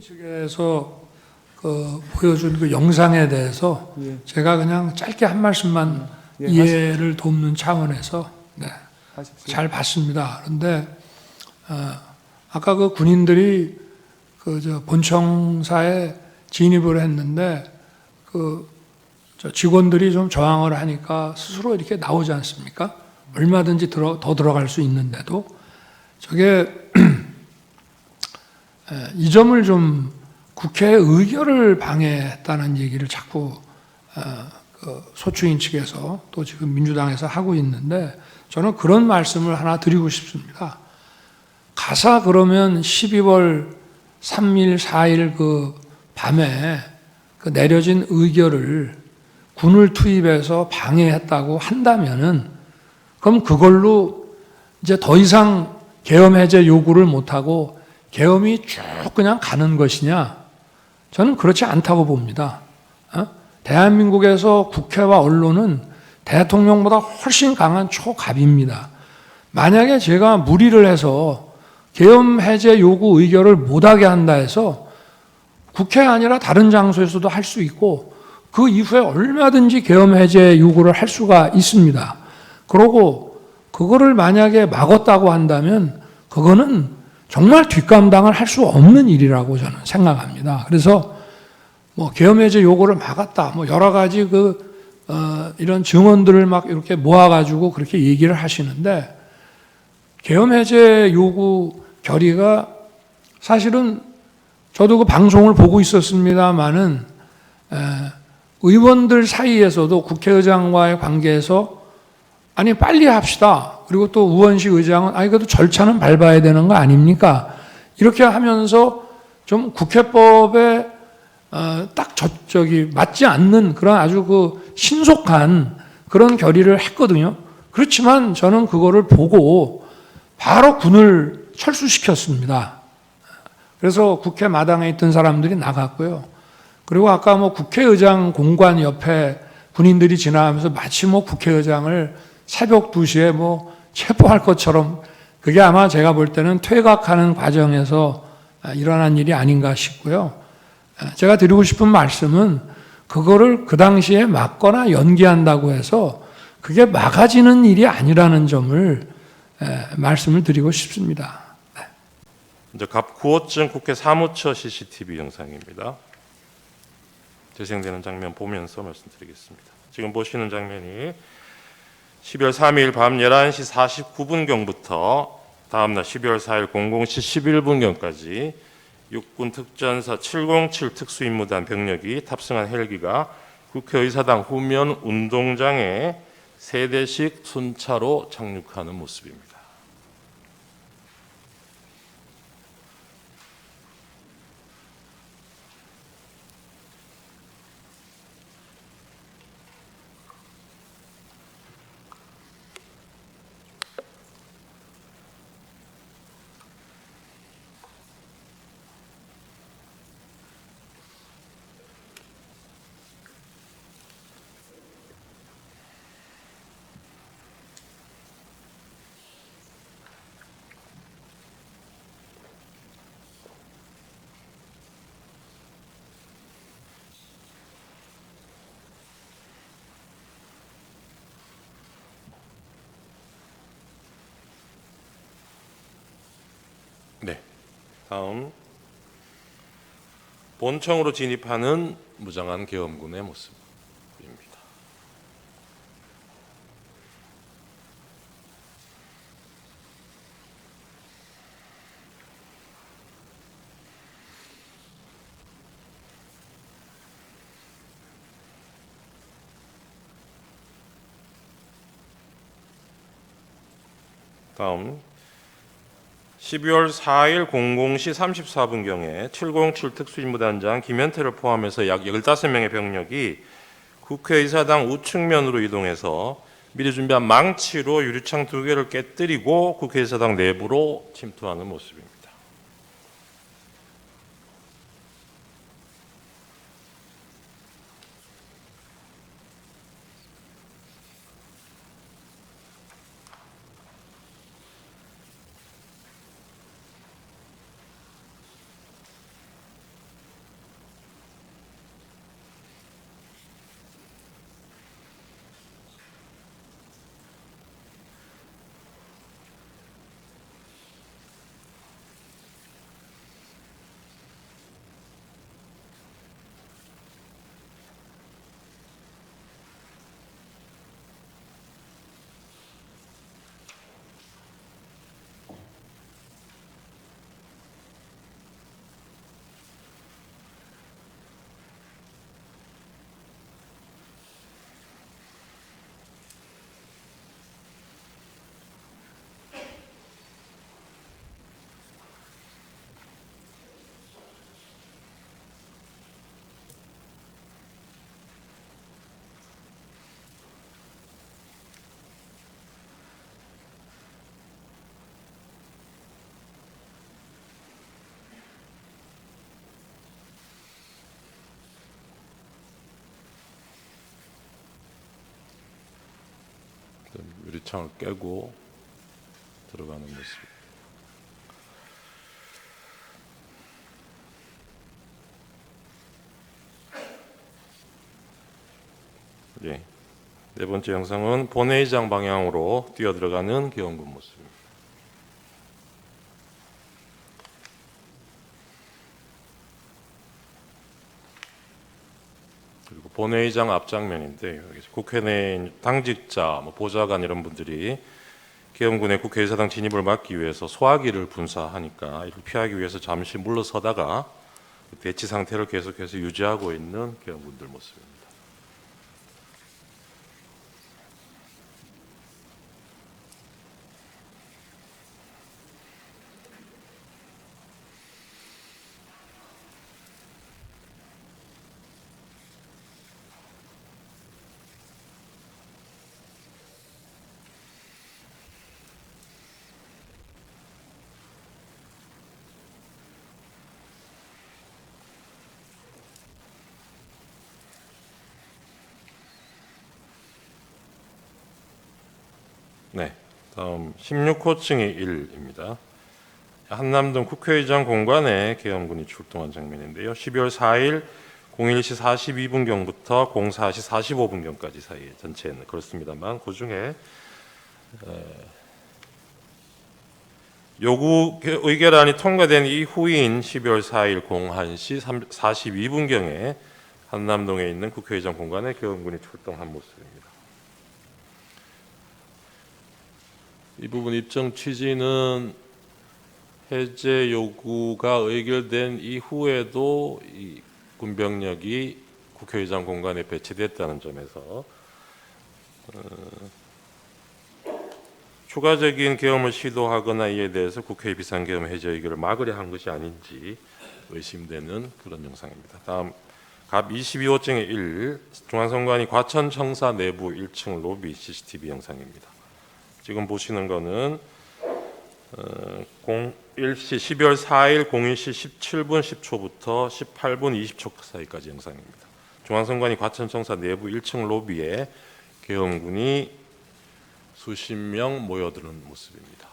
측에서 보여준 그 영상에 대해서 예. 제가 그냥 짧게 한 말씀만 예, 이해를 돕는 차원에서 하십시오. 잘 봤습니다. 그런데 아까 그 군인들이 본청사에 진입을 했는데 저 직원들이 좀 저항을 하니까 스스로 이렇게 나오지 않습니까? 얼마든지 더 들어갈 수 있는데도 저게 이 점을 좀 국회의 의결을 방해했다는 얘기를 자꾸 소추인 측에서 또 지금 민주당에서 하고 있는데 저는 그런 말씀을 하나 드리고 싶습니다. 가사 그러면 12월 3일, 4일 그 밤에 그 내려진 의결을 군을 투입해서 방해했다고 한다면은 그럼 그걸로 이제 더 이상 계엄 해제 요구를 못하고 계엄이 쭉 그냥 가는 것이냐? 저는 그렇지 않다고 봅니다. 대한민국에서 국회와 언론은 대통령보다 훨씬 강한 초갑입니다. 만약에 제가 무리를 해서 계엄 해제 요구 의결을 못하게 한다 해서 국회 아니라 다른 장소에서도 할 수 있고 그 이후에 얼마든지 계엄 해제 요구를 할 수가 있습니다. 그러고 그거를 만약에 막았다고 한다면 그거는 정말 뒷감당을 할 수 없는 일이라고 저는 생각합니다. 그래서 계엄 해제 요구를 막았다, 여러 가지 이런 증언들을 막 이렇게 모아가지고 그렇게 얘기를 하시는데 계엄 해제 요구 결의가 사실은 저도 그 방송을 보고 있었습니다만은 의원들 사이에서도 국회의장과의 관계에서 아니 빨리 합시다. 그리고 또 우원식 의장은 아니 그래도 절차는 밟아야 되는 거 아닙니까? 이렇게 하면서 좀 국회법에 딱 맞지 않는 그런 아주 신속한 그런 결의를 했거든요. 그렇지만 저는 그거를 보고 바로 군을 철수시켰습니다. 그래서 국회 마당에 있던 사람들이 나갔고요. 그리고 아까 국회의장 공관 옆에 군인들이 지나가면서 마치 국회의장을 새벽 2시에 체포할 것처럼 그게 아마 제가 볼 때는 퇴각하는 과정에서 일어난 일이 아닌가 싶고요. 제가 드리고 싶은 말씀은 그거를 그 당시에 막거나 연기한다고 해서 그게 막아지는 일이 아니라는 점을 말씀을 드리고 싶습니다. 이제 갑 9호증 국회 사무처 CCTV 영상입니다. 재생되는 장면 보면서 말씀드리겠습니다. 지금 보시는 장면이 12월 3일 밤 11시 49분경부터 다음날 12월 4일 00시 11분경까지 육군 특전사 707 특수임무단 병력이 탑승한 헬기가 국회의사당 후면 운동장에 3대씩 순차로 착륙하는 모습입니다. 네, 다음 본청으로 진입하는 무장한 계엄군의 모습입니다. 다음 12월 4일 00시 34분경에 707 특수임무단장 김현태를 포함해서 약 15명의 병력이 국회의사당 우측면으로 이동해서 미리 준비한 망치로 유리창 2개를 깨뜨리고 국회의사당 내부로 침투하는 모습입니다. 유리창을 깨고 들어가는 모습. 예. 네 번째 영상은 본회의장 방향으로 뛰어 들어가는 계엄군 모습입니다. 그리고 본회의장 앞장면인데 여기 국회 내 당직자, 보좌관 이런 분들이 계엄군의 국회의사당 진입을 막기 위해서 소화기를 분사하니까 이를 피하기 위해서 잠시 물러서다가 대치 상태를 계속해서 유지하고 있는 계엄군들 모습입니다. 네, 다음 16호층이 1입니다. 한남동 국회의장 공간에 계엄군이 출동한 장면인데요. 12월 4일 01시 42분경부터 04시 45분경까지 사이에 전체는 그렇습니다만 그 중에 요구 의결안이 통과된 이후인 12월 4일 01시 42분경에 한남동에 있는 국회의장 공간에 계엄군이 출동한 모습입니다. 이 부분 입정 취지는 해제 요구가 의결된 이후에도 이 군병력이 국회의장 공간에 배치됐다는 점에서 추가적인 계엄을 시도하거나 이에 대해서 국회 비상계엄 해제 의결을 막으려 한 것이 아닌지 의심되는 그런 영상입니다. 다음 갑 22호증의 1 중앙선관위 과천청사 내부 1층 로비 CCTV 영상입니다. 지금 보시는 거는 12월 4일 01시 17분 10초부터 18분 20초 사이까지 영상입니다. 중앙선관위 과천청사 내부 1층 로비에 계엄군이 수십 명 모여드는 모습입니다.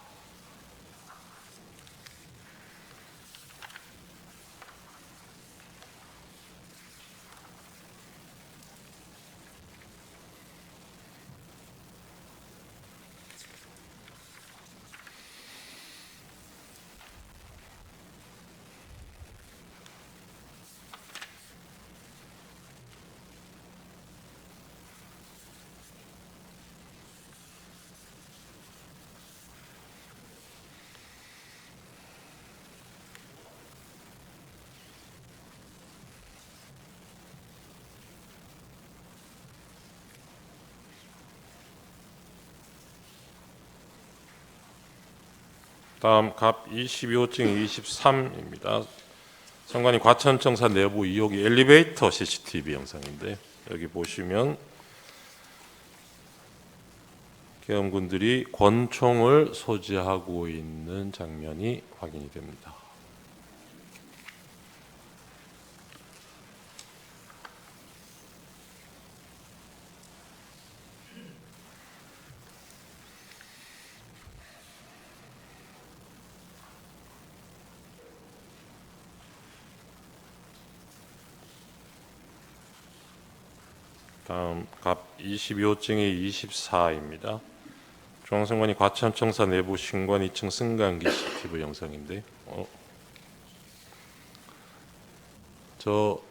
다음 갑 22호증 23입니다. 선관위 과천청사 내부 2호기 엘리베이터 CCTV 영상인데 여기 보시면 계엄군들이 권총을 소지하고 있는 장면이 확인이 됩니다. 다음 갑 22호증이 24입니다. 중앙선관위 과천청사 내부 신관 2층 승강기 CCTV 영상인데 저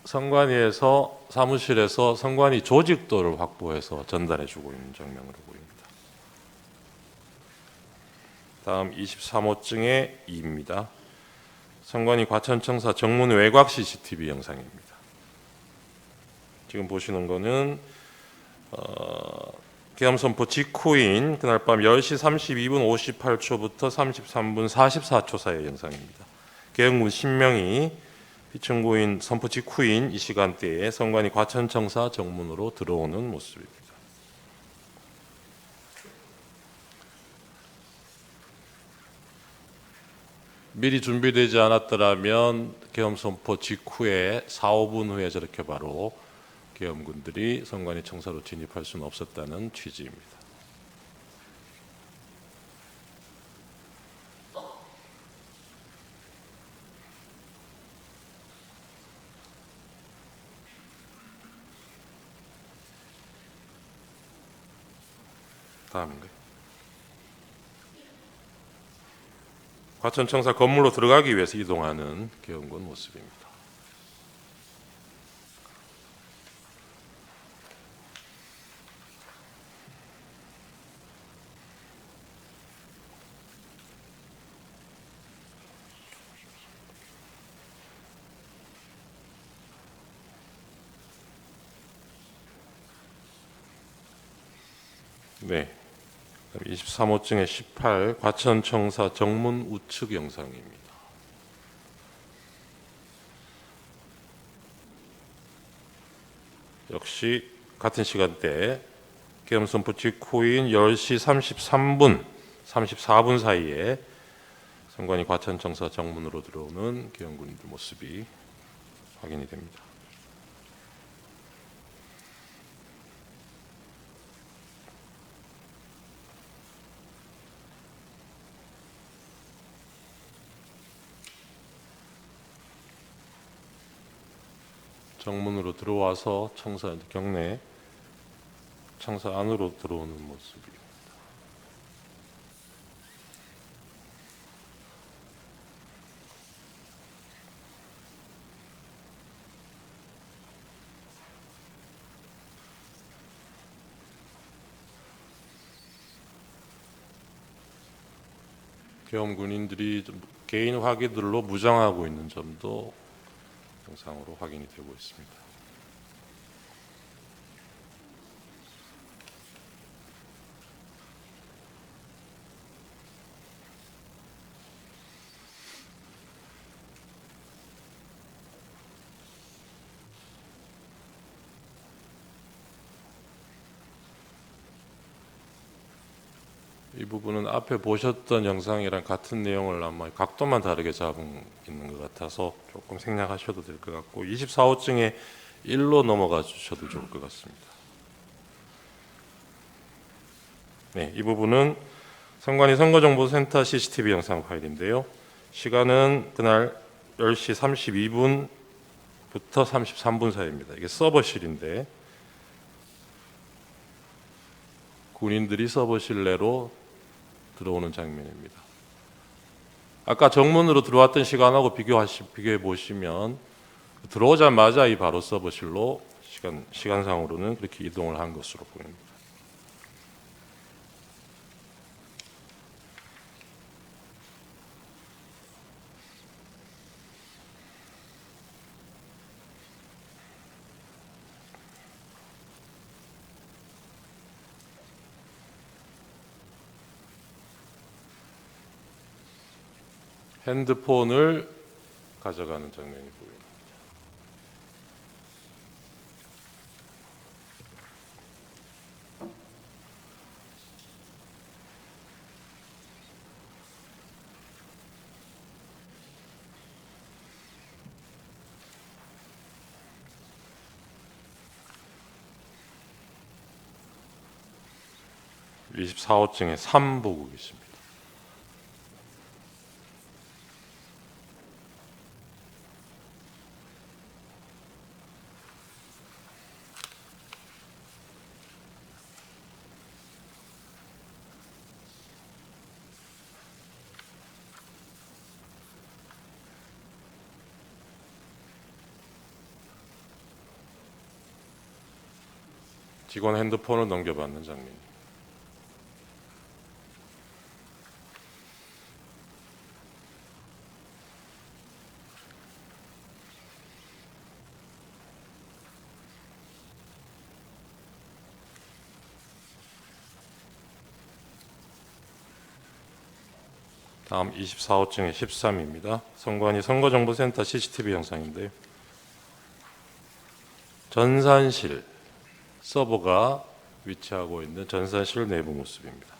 선관위에서 사무실에서 선관위 조직도를 확보해서 전달해주고 있는 장면으로 보입니다. 다음 23호증의 2입니다. 선관위 과천청사 정문 외곽 CCTV 영상입니다. 지금 보시는 거는 계엄 선포 직후인 그날 밤 10시 32분 58초부터 33분 44초 사이의 영상입니다. 계엄군 10명이 피청구인 선포 직후인 이 시간대에 선관위 과천청사 정문으로 들어오는 모습입니다. 미리 준비되지 않았더라면 계엄 선포 직후에 4, 5분 후에 저렇게 바로 계엄군들이 선관위 청사로 진입할 수는 없었다는 취지입니다. 다음인가요? 과천청사 건물로 들어가기 위해서 이동하는 계엄군 모습입니다. 네. 23호증의 18 과천청사 정문 우측 영상입니다. 역시 같은 시간대 계엄 선포 직후인 10시 33분, 34분 사이에 선관위 과천청사 정문으로 들어오는 계엄군들 모습이 확인이 됩니다. 정문으로 들어와서 청사 경내 청사 안으로 들어오는 모습입니다. 계엄 군인들이 개인 화기들로 무장하고 있는 점도 영상으로 확인이 되고 있습니다. 이 부분은 앞에 보셨던 영상이랑 같은 내용을 아마 각도만 다르게 잡은 있는 것 같아서 조금 생략하셔도 될 것 같고 24호증에 1로 넘어가 주셔도 좋을 것 같습니다. 네, 이 부분은 선관위 선거정보센터 CCTV 영상 파일인데요. 시간은 그날 10시 32분부터 33분 사이입니다. 이게 서버실인데 군인들이 서버실 내로 들어오는 장면입니다. 아까 정문으로 들어왔던 시간하고 비교해 보시면 들어오자마자 이 바로 서버실로 시간상으로는 그렇게 이동을 한 것으로 보입니다. 핸드폰을 가져가는 장면이 보입니다. (24호증에) 3 보고 계십니다. 직원 핸드폰을 넘겨받는 장면입니다. 다음 24호증의 13입니다. 선관위 선거정보센터 CCTV 영상인데요. 전산실 서버가 위치하고 있는 전산실 내부 모습입니다.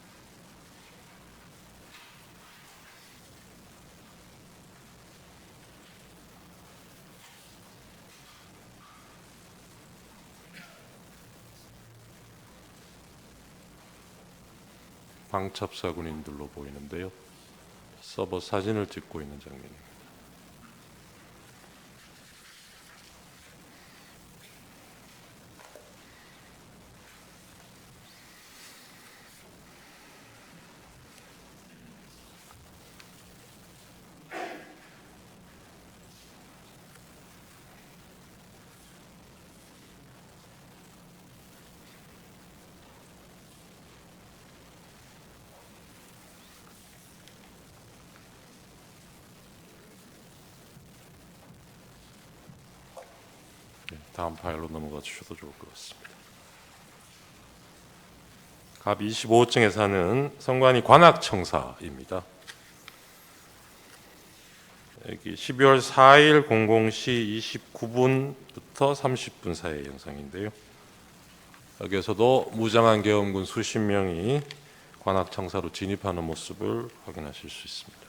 방첩사 군인들로 보이는데요. 서버 사진을 찍고 있는 장면입니다. 다음 파일로 넘어가 주셔도 좋을 것 같습니다. 갑 25호증에 사는 선관위 관악청사입니다. 여기 12월 4일 00시 29분부터 30분 사이의 영상인데요. 여기에서도 무장한 계엄군 수십 명이 관악청사로 진입하는 모습을 확인하실 수 있습니다.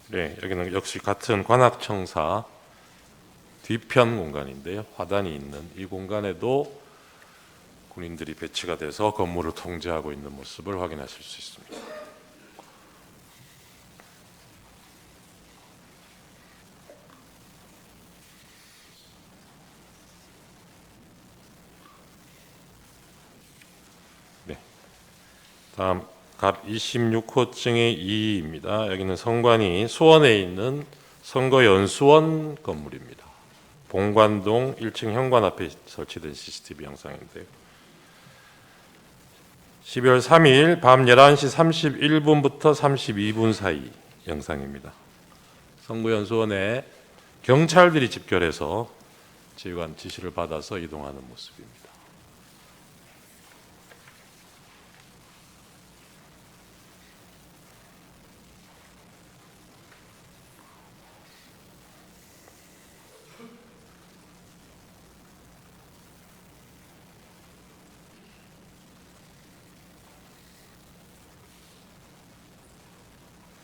네, 여기는 역시 같은 관악청사 뒤편 공간인데요. 화단이 있는 이 공간에도 군인들이 배치가 돼서 건물을 통제하고 있는 모습을 확인하실 수 있습니다. 네, 다음 갑 26호증의 2입니다. 여기는 선관위 수원에 있는 선거연수원 건물입니다. 본관동 1층 현관 앞에 설치된 CCTV 영상인데요. 12월 3일 밤 11시 31분부터 32분 사이 영상입니다. 선거연수원에 경찰들이 집결해서 지휘관 지시를 받아서 이동하는 모습입니다.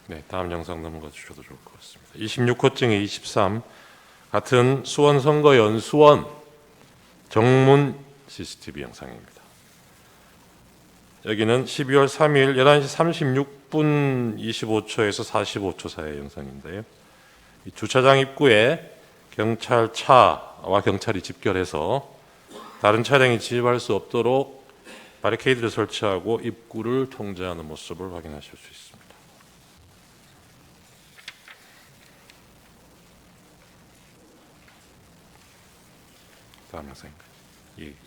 네, 다음 영상 넘어가 주셔도 좋을 것 같습니다. 26호증의 23 같은 수원 선거연수원 정문 CCTV 영상입니다. 여기는 12월 3일 11시 36분 25초에서 45초 사이의 영상인데요. 이 주차장 입구에 경찰차와 경찰이 집결해서 다른 차량이 진입할 수 없도록 바리케이드를 설치하고 입구를 통제하는 모습을 확인하실 수 있습니다. 다음 영상입니다.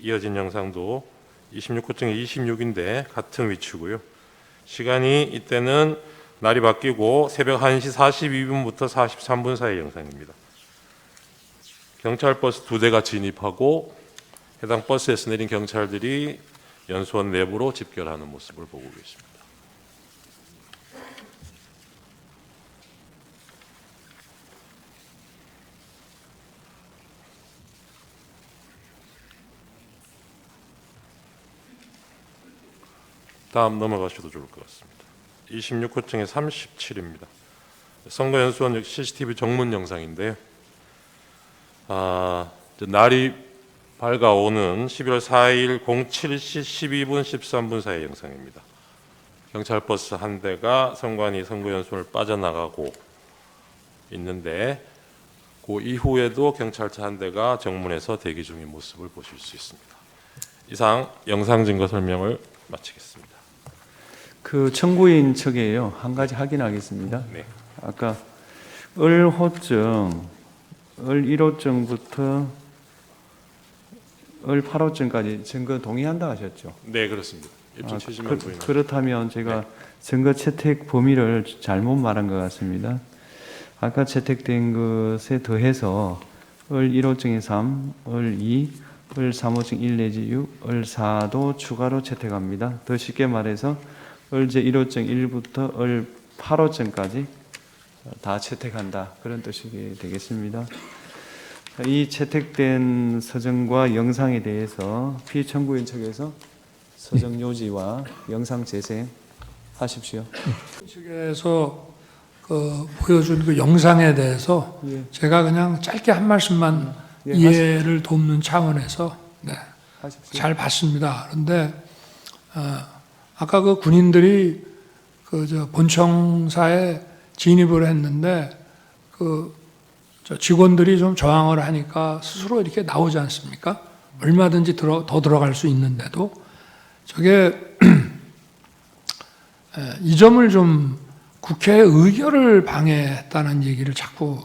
이어진 영상도 26호증의 26인데 같은 위치고요. 시간이 이때는 날이 바뀌고 새벽 1시 42분부터 43분 사이 영상입니다. 경찰 버스 2대가 진입하고 해당 버스에서 내린 경찰들이 연수원 내부로 집결하는 모습을 보고 계십니다. 다음 넘어가셔도 좋을 것 같습니다. 26호증의 37입니다. 선거연수원 CCTV 정문 영상인데요. 날이 밝아오는 11월 4일 07시 12분 13분 사이 영상입니다. 경찰버스 한 대가 선관위 선거연수원을 빠져나가고 있는데 그 이후에도 경찰차 한 대가 정문에서 대기 중인 모습을 보실 수 있습니다. 이상 영상 증거 설명을 마치겠습니다. 그 청구인 측에요. 한 가지 확인하겠습니다. 네. 아까 을호증, 을1호증부터 을8호증까지 증거 동의한다 하셨죠? 네, 그렇습니다. 입증 취지만 보이는. 그렇다면 제가 증거 채택 범위를 잘못 말한 것 같습니다. 아까 채택된 것에 더해서 을1호증의 3, 을2, 을3호증 1 내지 6, 을4도 추가로 채택합니다. 더 쉽게 말해서 을제 1호증 1부터 을8호증까지 다 채택한다. 그런 뜻이 되겠습니다. 이 채택된 서정과 영상에 대해서 피청구인 측에서 서정 요지와 영상 재생하십시오. 측에서 보여준 그 영상에 대해서 제가 그냥 짧게 한 말씀만 이해를 돕는 차원에서 하십시오. 잘 봤습니다. 그런데 아까 그 군인들이 본청사에 진입을 했는데 직원들이 좀 저항을 하니까 스스로 이렇게 나오지 않습니까? 얼마든지 더 들어갈 수 있는데도 저게 이 점을 좀 국회의 의결을 방해했다는 얘기를 자꾸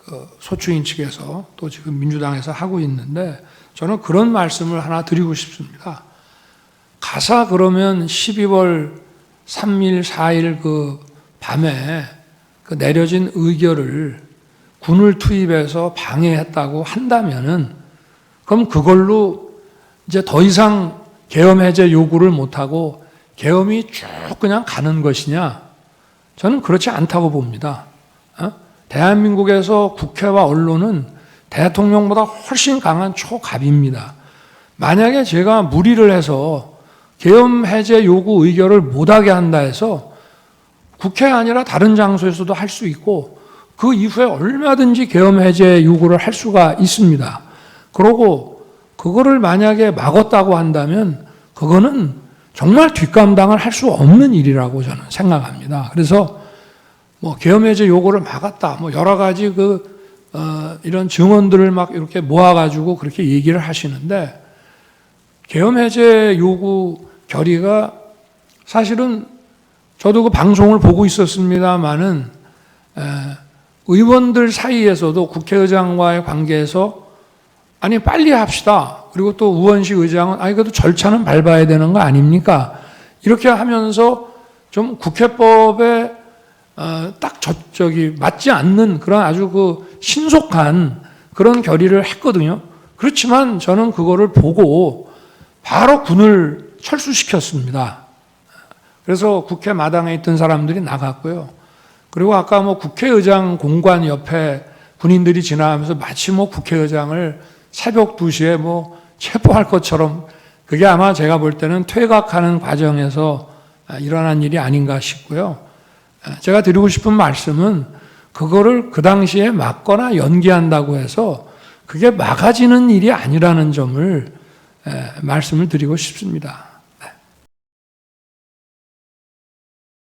그 소추인 측에서 또 지금 민주당에서 하고 있는데 저는 그런 말씀을 하나 드리고 싶습니다. 가사 그러면 12월 3일, 4일 그 밤에 그 내려진 의결을 군을 투입해서 방해했다고 한다면은 그럼 그걸로 이제 더 이상 계엄 해제 요구를 못하고 계엄이 쭉 그냥 가는 것이냐? 저는 그렇지 않다고 봅니다. 대한민국에서 국회와 언론은 대통령보다 훨씬 강한 초갑입니다. 만약에 제가 무리를 해서 계엄 해제 요구 의결을 못하게 한다 해서 국회 아니라 다른 장소에서도 할 수 있고 그 이후에 얼마든지 계엄 해제 요구를 할 수가 있습니다. 그러고 그거를 만약에 막았다고 한다면 그거는 정말 뒷감당을 할 수 없는 일이라고 저는 생각합니다. 그래서 뭐 계엄 해제 요구를 막았다, 뭐 여러 가지 이런 증언들을 막 이렇게 모아가지고 그렇게 얘기를 하시는데 계엄 해제 요구 결의가 사실은 저도 그 방송을 보고 있었습니다만은 의원들 사이에서도 국회의장과의 관계에서 아니 빨리 합시다. 그리고 또 우원식 의장은 아니 그래도 절차는 밟아야 되는 거 아닙니까? 이렇게 하면서 좀 국회법에 딱 저기 맞지 않는 그런 아주 그 신속한 그런 결의를 했거든요. 그렇지만 저는 그거를 보고 바로 군을 철수시켰습니다. 그래서 국회 마당에 있던 사람들이 나갔고요. 그리고 아까 뭐 국회의장 공관 옆에 군인들이 지나가면서 마치 뭐 국회의장을 새벽 2시에 뭐 체포할 것처럼 그게 아마 제가 볼 때는 퇴각하는 과정에서 일어난 일이 아닌가 싶고요. 제가 드리고 싶은 말씀은 그거를 그 당시에 막거나 연기한다고 해서 그게 막아지는 일이 아니라는 점을 말씀을 드리고 싶습니다.